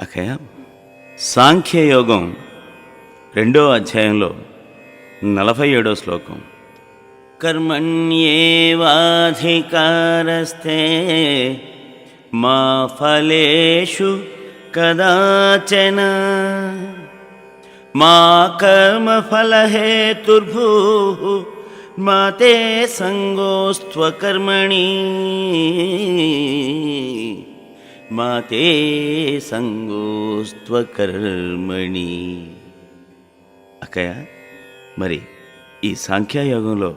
అక్కయ్య, సాంఖ్యయోగం 2వ అధ్యాయంలో 47వ శ్లోకం, కర్మణ్యేవాధికారస్తే మా ఫలేషు కదాచన మా కర్మఫలహేతుర్భూః మా తే సంగోస్త్వకర్మణి మా తే సంగోస్త్వకర్మణి. అక్కయ్య, మరి ఈ సాంఖ్యయోగంలో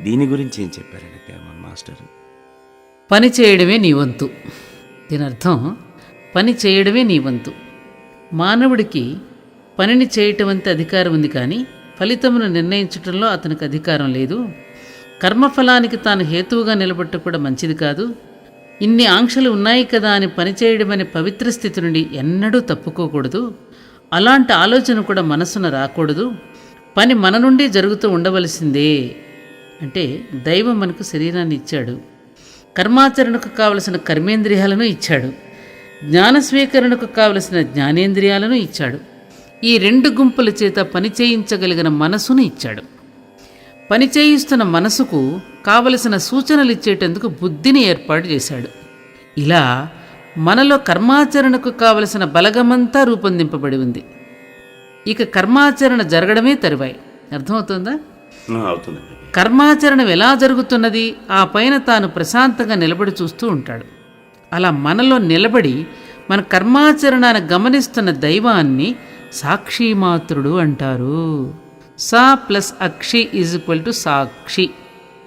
దీని గురించి ఏం చెప్పారండి మన మాస్టర్? పని చేయడమే నీ వంతు. దీని అర్థం పని చేయడమే నీ వంతు. మానవుడికి పనిని చేయటం అంతే అధికారం ఉంది, కానీ ఫలితమును నిర్ణయించటంలో అతనికి అధికారం లేదు. కర్మఫలానికి తాను హేతువుగా నిలబట్ట కూడా మంచిది కాదు. ఇన్ని ఆంక్షలు ఉన్నాయి కదా అని పనిచేయడం అనే పవిత్ర స్థితి నుండి ఎన్నడూ తప్పుకోకూడదు. అలాంటి ఆలోచన కూడా మనస్సున రాకూడదు. పని మన నుండి జరుగుతూ ఉండవలసిందే. అంటే దైవం మనకు శరీరాన్ని ఇచ్చాడు, కర్మాచరణకు కావలసిన కర్మేంద్రియాలను ఇచ్చాడు, జ్ఞాన స్వీకరణకు కావలసిన జ్ఞానేంద్రియాలను ఇచ్చాడు. ఈ 2 గుంపుల చేత పని చేయించగలిగిన మనసును ఇచ్చాడు. పని చేయిస్తున్న మనసుకు కావలసిన సూచనలు ఇచ్చేటందుకు బుద్ధిని ఏర్పాటు చేశాడు. ఇలా మనలో కర్మాచరణకు కావలసిన బలగమంతా రూపొందింపబడి ఉంది. ఇక కర్మాచరణ జరగడమే తరువాయి. అర్థమవుతుందా? అవుతుందండి. కర్మాచరణం ఎలా జరుగుతున్నది ఆ పైన తాను ప్రశాంతంగా నిలబడి చూస్తూ ఉంటాడు. అలా మనలో నిలబడి మన కర్మాచరణాన్ని గమనిస్తున్న దైవాన్ని సాక్షిమాత్రుడు అంటారు. సా ప్లస్ అక్షి = సాక్షి,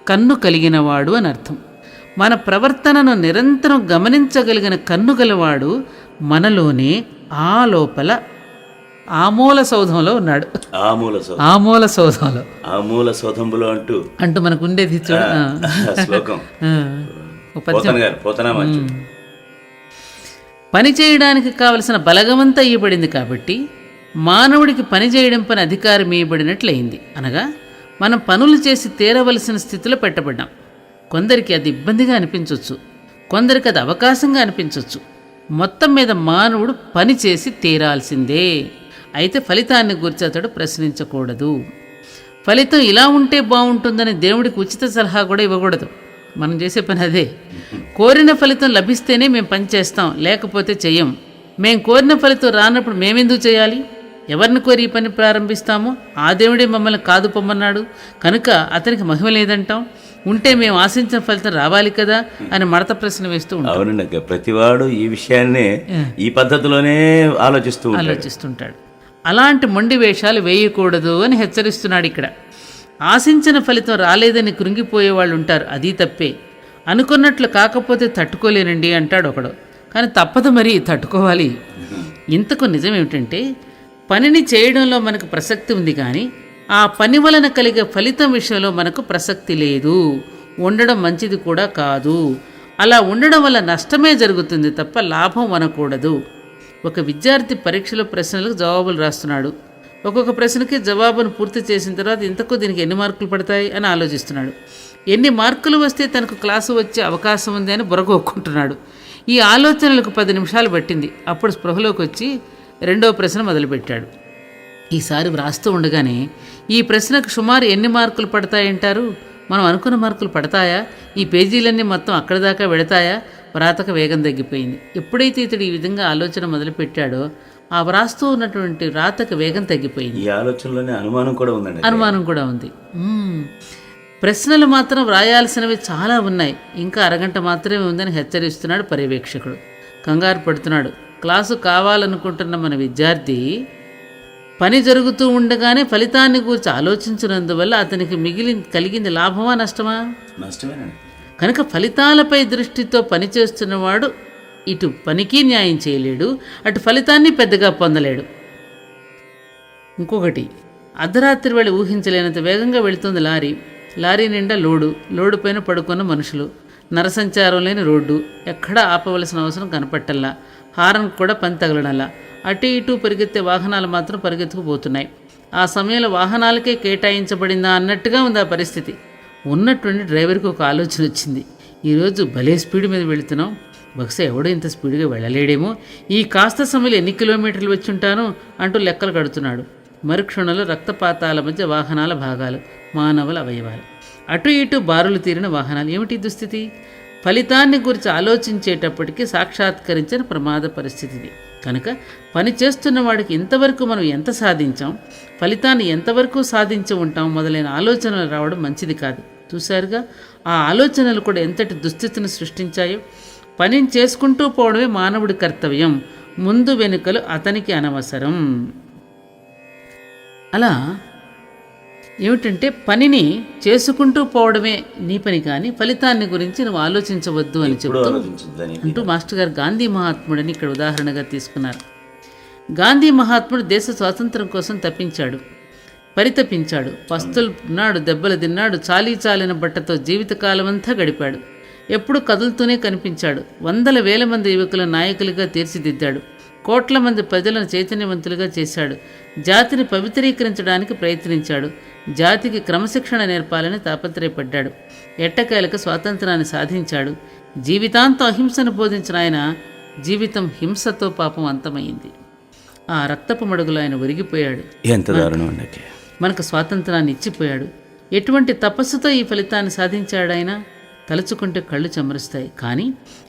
కన్ను కలిగినవాడు అని అర్థం. మన ప్రవర్తనను నిరంతరం గమనించగలిగిన కన్ను గలవాడు మనలోనే ఆ లోపల ఆమూల సౌధంలో ఉన్నాడు. ఆమూల సౌధంలో అంటూ మనకు ఉండేది శ్లోకం. పని చేయడానికి కావలసిన బలగమంతా ఇవ్వబడింది. కాబట్టి మానవుడికి పని చేయడం పని అధికారం ఇవ్వబడినట్లయింది. అనగా మనం పనులు చేసి తీరవలసిన స్థితిలో పెట్టబడ్డాం. కొందరికి అది ఇబ్బందిగా అనిపించవచ్చు, కొందరికి అది అవకాశంగా అనిపించవచ్చు. మొత్తం మీద మానవుడు పని చేసి తీరాల్సిందే. అయితే ఫలితాన్ని గురించి అతడు ప్రశ్నించకూడదు. ఫలితం ఇలా ఉంటే బాగుంటుందని దేవుడికి ఉచిత సలహా కూడా ఇవ్వకూడదు. మనం చేసే పని అదే. కోరిన ఫలితం లభిస్తేనే మేము పని చేస్తాం, లేకపోతే చెయ్యం. మేము కోరిన ఫలితం రానప్పుడు మేమెందుకు చేయాలి? ఎవరిని కోరి ఈ పని ప్రారంభిస్తామో ఆ దేవుడే మమ్మల్ని కాదు పొమ్మన్నాడు కనుక అతనికి మహిమ లేదంటాం. ఉంటే మేము ఆశించిన ఫలితం రావాలి కదా అని మడత ప్రశ్న వేస్తూ ఉంటాం. అవునండి, ప్రతివాడు ఈ విషయాన్నే ఈ పద్ధతిలోనే ఆలోచిస్తుంటాడు. అలాంటి మొండి వేషాలు వేయకూడదు అని హెచ్చరిస్తున్నాడు ఇక్కడ. ఆశించిన ఫలితం రాలేదని కృంగిపోయే వాళ్ళు ఉంటారు, అది తప్పే. అనుకున్నట్లు కాకపోతే తట్టుకోలేనండి అంటాడు ఒకడు. కానీ తప్పదు, మరి తట్టుకోవాలి. ఇంతకు నిజమేమిటంటే పనిని చేయడంలో మనకు ప్రసక్తి ఉంది, కానీ ఆ పని వలన కలిగే ఫలితం విషయంలో మనకు ప్రసక్తి లేదు. ఉండడం మంచిది కూడా కాదు. అలా ఉండడం వల్ల నష్టమే జరుగుతుంది తప్ప లాభం అనకూడదు. ఒక విద్యార్థి పరీక్షలో ప్రశ్నలకు జవాబులు రాస్తున్నాడు. ఒక్కొక్క ప్రశ్నకి జవాబును పూర్తి చేసిన తర్వాత ఇంతకు దీనికి ఎన్ని మార్కులు పడతాయి అని ఆలోచిస్తున్నాడు. ఎన్ని మార్కులు వస్తే తనకు క్లాసు వచ్చే అవకాశం ఉంది అని బుర్రగొక్కుంటున్నాడు. ఈ ఆలోచనలకు 10 నిమిషాలు పట్టింది. అప్పుడు స్పృహలోకి వచ్చి 2వ ప్రశ్న మొదలుపెట్టాడు. ఈసారి వ్రాస్తూ ఉండగానే ఈ ప్రశ్నకు సుమారు ఎన్ని మార్కులు పడతాయంటారు? మనం అనుకున్న మార్కులు పడతాయా? ఈ పేజీలన్నీ మొత్తం అక్కడి దాకా వెడతాయా? వ్రాతక వేగం తగ్గిపోయింది. ఎప్పుడైతే ఇతడు ఈ విధంగా ఆలోచన మొదలుపెట్టాడో ఆ వ్రాస్తూ ఉన్నటువంటి వ్రాతక వేగం తగ్గిపోయింది. ఈ ఆలోచనలోనే అనుమానం కూడా ఉంది. ప్రశ్నలు మాత్రం వ్రాయాల్సినవి చాలా ఉన్నాయి, ఇంకా అరగంట మాత్రమే ఉందని హెచ్చరిస్తున్నాడు పర్యవేక్షకుడు. కంగారు పడుతున్నాడు. క్లాసు కావాలనుకుంటున్న మన విద్యార్థి పని జరుగుతూ ఉండగానే ఫలితాన్ని గురించి ఆలోచించినందువల్ల అతనికి కలిగింది లాభమా నష్టమా? నష్టమేనండి. కనుక ఫలితాలపై దృష్టితో పనిచేస్తున్నవాడు ఇటు పనికి న్యాయం చేయలేడు, అటు ఫలితాన్ని పెద్దగా పొందలేడు. ఇంకొకటి, అర్ధరాత్రి వేళ ఊహించలేనంత వేగంగా వెళుతుంది లారీ. లారీ నిండా లోడు పైన పడుకున్న మనుషులు, నరసంచారం లేని రోడ్డు, ఎక్కడా ఆపవలసిన అవసరం కనపట్టల్లా, హారన్ కూడా పని తగలనల్లా. అటు ఇటు పరిగెత్తే వాహనాలు మాత్రం పరిగెత్తుకుపోతున్నాయి. ఆ సమయంలో వాహనాలకే కేటాయించబడిందా అన్నట్టుగా ఉంది ఆ పరిస్థితి. ఉన్నట్టుండి డ్రైవర్కి ఒక ఆలోచన వచ్చింది. ఈరోజు భలే స్పీడ్ మీద వెళుతున్నాం, బహుశా ఎవడో ఇంత స్పీడ్గా వెళ్ళలేడేమో, ఈ కాస్త సమయంలో ఎన్ని కిలోమీటర్లు వచ్చి ఉంటాను అంటూ లెక్కలు కడుతున్నాడు. మరుక్షణంలో రక్తపాతాల మధ్య వాహనాల భాగాలు, మానవుల అవయవాలు, అటు ఇటు బారులు తీరిన వాహనాలు. ఏమిటి దుస్థితి? ఫలితాన్ని గురించి ఆలోచించేటప్పటికీ సాక్షాత్కరించిన ప్రమాద పరిస్థితిది. కనుక పని చేస్తున్న వాడికి ఇంతవరకు మనం ఎంత సాధించాం, ఫలితాన్ని ఎంతవరకు సాధించి ఉంటాం మొదలైన ఆలోచనలు రావడం మంచిది కాదు. చూశారుగా, ఆ ఆలోచనలు కూడా ఎంతటి దుస్థితిని సృష్టించాయో. పనిని చేసుకుంటూ పోవడమే మానవుడి కర్తవ్యం, ముందు వెనుకలు అతనికి అనవసరం. అలా ఏమిటంటే పనిని చేసుకుంటూ పోవడమే నీ పని, కానీ ఫలితాన్ని గురించి నువ్వు ఆలోచించవద్దు అని చెప్తూ అంటూ మాస్టర్ గారు గాంధీ మహాత్ముడిని ఇక్కడ ఉదాహరణగా తీసుకున్నారు. గాంధీ మహాత్ముడు దేశ స్వాతంత్రం కోసం పరితపించాడు. పస్తులు తిన్నాడు, దెబ్బలు తిన్నాడు, చాలిన బట్టతో జీవితకాలం అంతా గడిపాడు. ఎప్పుడూ కదులుతూనే కనిపించాడు. వందల వేల మంది యువకుల నాయకులుగా తీర్చిదిద్దాడు. కోట్ల మంది ప్రజలను చైతన్యవంతులుగా చేశాడు. జాతిని పవిత్రీకరించడానికి ప్రయత్నించాడు. జాతికి క్రమశిక్షణ నేర్పాలని తాపత్రయపడ్డాడు. ఎట్టకేలకు స్వాతంత్రాన్ని సాధించాడు. జీవితాంతం అహింసను బోధించిన ఆయన జీవితం హింసతో పాపం అంతమైంది. ఆ రక్తపు మడుగులో ఆయన ఒరిగిపోయాడు. ఎంత దారుణం అండి. మనకు స్వాతంత్రాన్ని ఇచ్చిపోయాడు. ఎటువంటి తపస్సుతో ఈ ఫలితాన్ని సాధించాడు ఆయన? తలుచుకుంటే కళ్ళు చెమరుస్తాయి. కానీ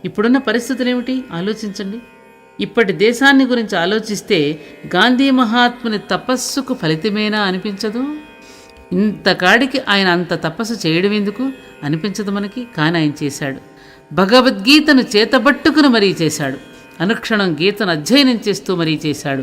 ఇప్పుడున్న పరిస్థితులు ఏమిటి ఆలోచించండి. ఇప్పటి దేశాన్ని గురించి ఆలోచిస్తే గాంధీ మహాత్ముని తపస్సుకు ఫలితమేనా అనిపించదు? ఇంతకాడికి ఆయన అంత తపస్సు చేయడం ఎందుకు అనిపించదు మనకి. కానీ ఆయన చేశాడు. భగవద్గీతను చేతబట్టుకుని మరీ చేశాడు. అనుక్షణం గీతను అధ్యయనం చేస్తూ మరీ చేశాడు.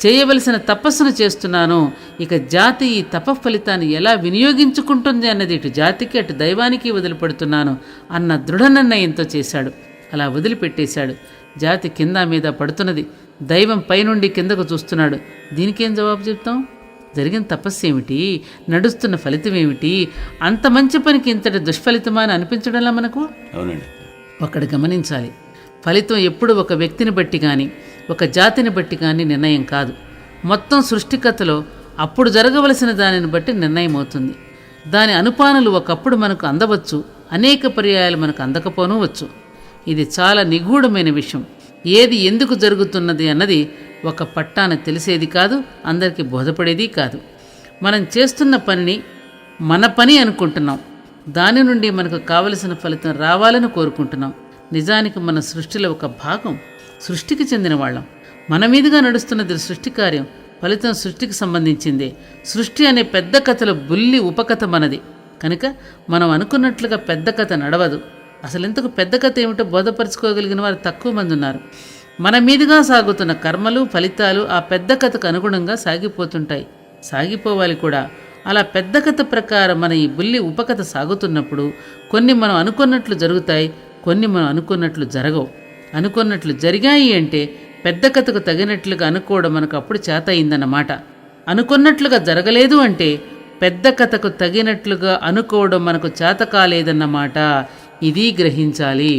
చేయవలసిన తపస్సును చేస్తున్నాను, ఇక జాతి ఈ తప ఫలితాన్ని ఎలా వినియోగించుకుంటుంది అన్నది ఇటు జాతికి అటు దైవానికి వదిలిపెడుతున్నాను అన్న దృఢ నిర్ణయంతో చేశాడు. అలా వదిలిపెట్టేశాడు. జాతి కింద మీద పడుతున్నది. దైవం పైనుండి కిందకు చూస్తున్నాడు. దీనికేం జవాబు చెప్తాం? జరిగిన తపస్సు ఏమిటి, నడుస్తున్న ఫలితం ఏమిటి, అంత మంచి పనికి ఇంతటి దుష్ఫలితమా అని అనిపించడంలా మనకు? అవునండి. ఒక్కడు గమనించాలి, ఫలితం ఎప్పుడు ఒక వ్యక్తిని బట్టి కానీ ఒక జాతిని బట్టి కానీ నిర్ణయం కాదు. మొత్తం సృష్టికథలో అప్పుడు జరగవలసిన దానిని బట్టి నిర్ణయం అవుతుంది. దాని అనుపానులు ఒకప్పుడు మనకు అందవచ్చు, అనేక పర్యాయాలు మనకు అందకపోనూ వచ్చు. ఇది చాలా నిగూఢమైన విషయం. ఏది ఎందుకు జరుగుతున్నది అన్నది ఒక పట్టాన తెలిసేది కాదు, అందరికీ బోధపడేది కాదు. మనం చేస్తున్న పనిని మన పని అనుకుంటున్నాం. దాని నుండి మనకు కావలసిన ఫలితం రావాలని కోరుకుంటున్నాం. నిజానికి మన సృష్టిలో ఒక భాగం, సృష్టికి చెందిన వాళ్ళం. మన మీదుగా నడుస్తున్నది సృష్టి కార్యం, ఫలితం సృష్టికి సంబంధించిందే. సృష్టి అనే పెద్ద కథలో బుల్లి ఉపకథ మనది. కనుక మనం అనుకున్నట్లుగా పెద్ద కథ నడవదు. అసలు ఇంతకు పెద్ద కథ ఏమిటో బోధపరచుకోగలిగిన వారు తక్కువ మంది ఉన్నారు. మన మీదుగా సాగుతున్న కర్మలు ఫలితాలు ఆ పెద్ద కథకు అనుగుణంగా సాగిపోతుంటాయి, సాగిపోవాలి కూడా. అలా పెద్ద కథ ప్రకారం మన ఈ బుల్లి ఉపకథ సాగుతున్నప్పుడు కొన్ని మనం అనుకున్నట్లు జరుగుతాయి, కొన్ని మనం అనుకున్నట్లు జరగవు. అనుకున్నట్లు జరిగాయి అంటే పెద్ద కథకు తగినట్లుగా అనుకోవడం మనకు అప్పుడు చేత అయిందన్నమాట. అనుకున్నట్లుగా జరగలేదు అంటే పెద్ద కథకు తగినట్లుగా అనుకోవడం మనకు చేత కాలేదన్నమాట. ఇది గ్రహించాలి.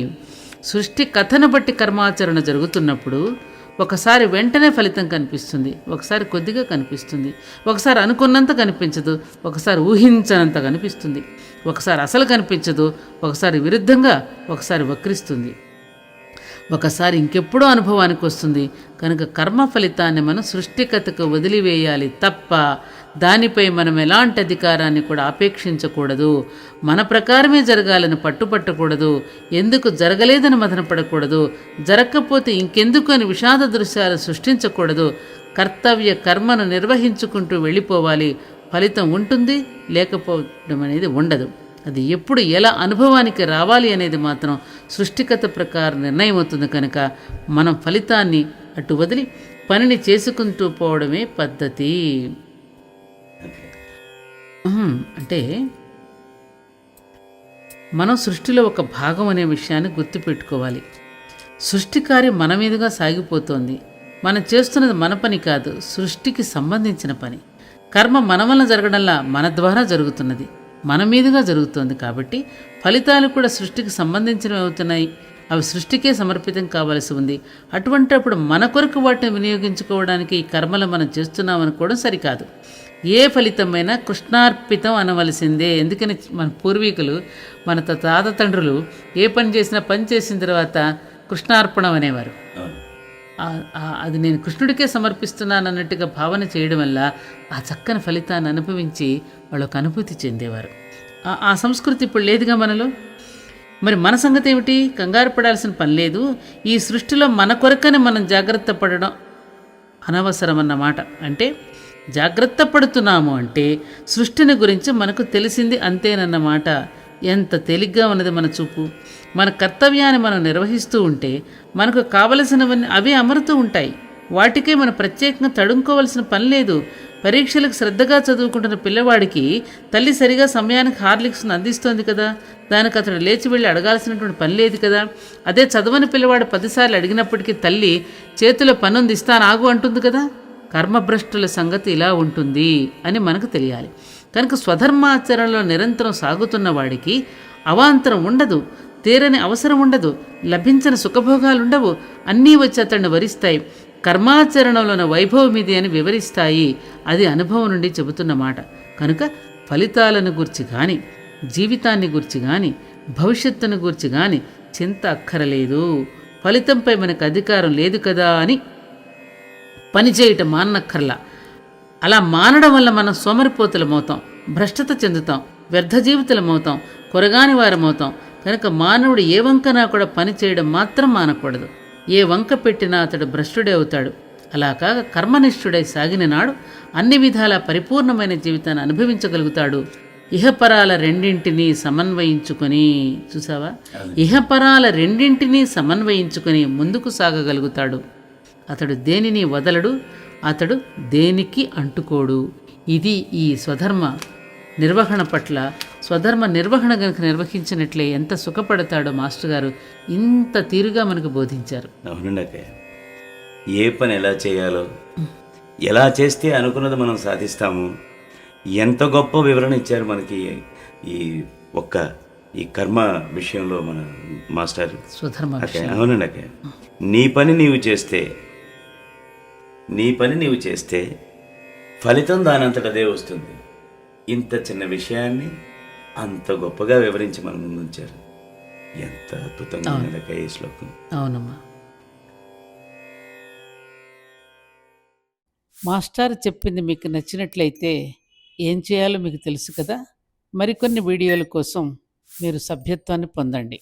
సృష్టి కథను బట్టి కర్మాచరణ జరుగుతున్నప్పుడు ఒకసారి వెంటనే ఫలితం కనిపిస్తుంది, ఒకసారి కొద్దిగా కనిపిస్తుంది, ఒకసారి అనుకున్నంత కనిపించదు, ఒకసారి ఊహించనంత కనిపిస్తుంది, ఒకసారి అసలు కనిపించదు, ఒకసారి విరుద్ధంగా, ఒకసారి వక్రిస్తుంది, ఒకసారి ఇంకెప్పుడో అనుభవానికి వస్తుంది. కనుక కర్మ ఫలితాన్ని మనం సృష్టికథకు వదిలివేయాలి తప్ప దానిపై మనం ఎలాంటి అధికారాన్ని కూడా ఆపేక్షించకూడదు. మన ప్రకారమే జరగాలని పట్టుపట్టకూడదు. ఎందుకు జరగలేదని మదనపడకూడదు. జరగకపోతే ఇంకెందుకు అని విషాద దృశ్యాలు సృష్టించకూడదు. కర్తవ్య కర్మను నిర్వహించుకుంటూ వెళ్ళిపోవాలి. ఫలితం ఉంటుంది, లేకపోవడం అనేది ఉండదు. అది ఎప్పుడు ఎలా అనుభవానికి రావాలి అనేది మాత్రం సృష్టికథ ప్రకారం నిర్ణయం అవుతుంది. కనుక మనం ఫలితాన్ని అటు వదిలి పనిని చేసుకుంటూ పోవడమే పద్ధతి. అంటే మనం సృష్టిలో ఒక భాగం అనే విషయాన్ని గుర్తుపెట్టుకోవాలి. సృష్టి కార్యం మన మీదుగా సాగిపోతోంది. మనం చేస్తున్నది మన పని కాదు, సృష్టికి సంబంధించిన పని. కర్మ మన వల్ల జరగడంలా మన ద్వారా జరుగుతున్నది, మన మీదుగా జరుగుతోంది. కాబట్టి ఫలితాలు కూడా సృష్టికి సంబంధించినవి అవుతున్నాయి. అవి సృష్టికే సమర్పితం కావాల్సి ఉంది. అటువంటప్పుడు మన కొరకు వాటిని వినియోగించుకోవడానికి ఈ కర్మలు మనం చేస్తున్నామనుకోవడం సరికాదు. ఏ ఫలితమైనా కృష్ణార్పితం అనవలసిందే. ఎందుకని మన పూర్వీకులు, మన తాత తండ్రులు ఏ పని చేసినా పని చేసిన తర్వాత కృష్ణార్పణం అనేవారు. అవును. అది నేను కృష్ణుడికే సమర్పిస్తున్నాను అన్నట్టుగా భావన చేయడం వల్ల ఆ చక్కని ఫలితాన్ని అనుభవించి వాళ్ళు ఒక అనుభూతి చెందేవారు. ఆ సంస్కృతి ఇప్పుడు లేదుగా మనలో. మరి మన సంగతి ఏమిటి? కంగారు పడాల్సిన పని లేదు. ఈ సృష్టిలో మన కొరకని మనం జాగ్రత్త పడడం అనవసరం అన్నమాట. అంటే జాగ్రత్త పడుతున్నాము అంటే సృష్టిని గురించి మనకు తెలిసింది అంతేనన్నమాట. ఎంత తేలిగ్గా ఉన్నది మన చూపు. మన కర్తవ్యాన్ని మనం నిర్వహిస్తూ ఉంటే మనకు కావలసినవన్నీ అవే అమరుతూ ఉంటాయి. వాటికే మనం ప్రత్యేకంగా తడుముకోవలసిన పని లేదు. పరీక్షలకు శ్రద్ధగా చదువుకుంటున్న పిల్లవాడికి తల్లి సరిగా సమయానికి హార్లిక్స్ను అందిస్తోంది కదా, దానికి అతడు లేచి వెళ్ళి అడగాల్సినటువంటి పని లేదు కదా. అదే చదవని పిల్లవాడు 10 సార్లు అడిగినప్పటికీ తల్లి చేతిలో పనుంది ఇస్తాను ఆగు అంటుంది కదా. కర్మభ్రష్టుల సంగతి ఇలా ఉంటుంది అని మనకు తెలియాలి. కనుక స్వధర్మాచరణలో నిరంతరం సాగుతున్న వాడికి అవాంతరం ఉండదు, తీరని అవసరం ఉండదు, లభించిన సుఖభోగాలుండవు. అన్నీ వచ్చి అతన్ని వరిస్తాయి. కర్మాచరణలోని వైభవం ఇది అని వివరిస్తాయి. అది అనుభవం నుండి చెబుతున్న మాట. కనుక ఫలితాలను గురించి కానీ, జీవితాన్ని గురించి కానీ, భవిష్యత్తును గురించి కానీ చింత అక్కరలేదు. ఫలితంపై మనకు అధికారం లేదు కదా అని పనిచేయటం మానక్కర్లా. అలా మానడం వల్ల మనం సోమరిపోతులమవుతాం, భ్రష్టత చెందుతాం, వ్యర్థ జీవితులమవుతాం, కొరగాని వారమవుతాం. కనుక మానవుడు ఏ వంకనా కూడా పని చేయడం మాత్రం మానకూడదు. ఏ వంక పెట్టినా అతడు భ్రష్టుడే అవుతాడు. అలా కాక కర్మనిష్ఠుడై సాగిన నాడు అన్ని విధాల పరిపూర్ణమైన జీవితాన్ని అనుభవించగలుగుతాడు. ఇహపరాల రెండింటినీ సమన్వయించుకొని, చూసావా, ఇహపరాల రెండింటినీ సమన్వయించుకొని ముందుకు సాగగలుగుతాడు. అతడు దేనిని వదలడు, అతడు దేనికి అంటుకోడు. ఇది ఈ స్వధర్మ నిర్వహణ పట్ల. స్వధర్మ నిర్వహణ కనుక నిర్వహించినట్లే ఎంత సుఖపడతాడో మాస్టర్ గారు ఇంత తీరుగా మనకు బోధించారు. అవునండి అక్కయ్య. ఏ పని ఎలా చేయాలో, ఎలా చేస్తే అనుకున్నది మనం సాధిస్తాము, ఎంత గొప్ప వివరణ ఇచ్చారు మనకి ఈ కర్మ విషయంలో మన మాస్టర్. స్వధర్మ అక్కయ్య, అవునండి అక్కయ్య. నీ పని నీవు చేస్తే ఫలితం దానంతట అదే వస్తుంది. ఇంత చిన్న విషయాన్ని అంత గొప్పగా వివరించి మన ముందు ఉంచారు. ఎంత అద్భుతంగా ఉన్నదక్క ఈ శ్లోకం. అవునమ్మా. మాస్టర్ చెప్పింది మీకు నచ్చినట్లయితే ఏం చేయాలో మీకు తెలుసు కదా. మరికొన్ని వీడియోల కోసం మీరు సభ్యత్వాన్ని పొందండి.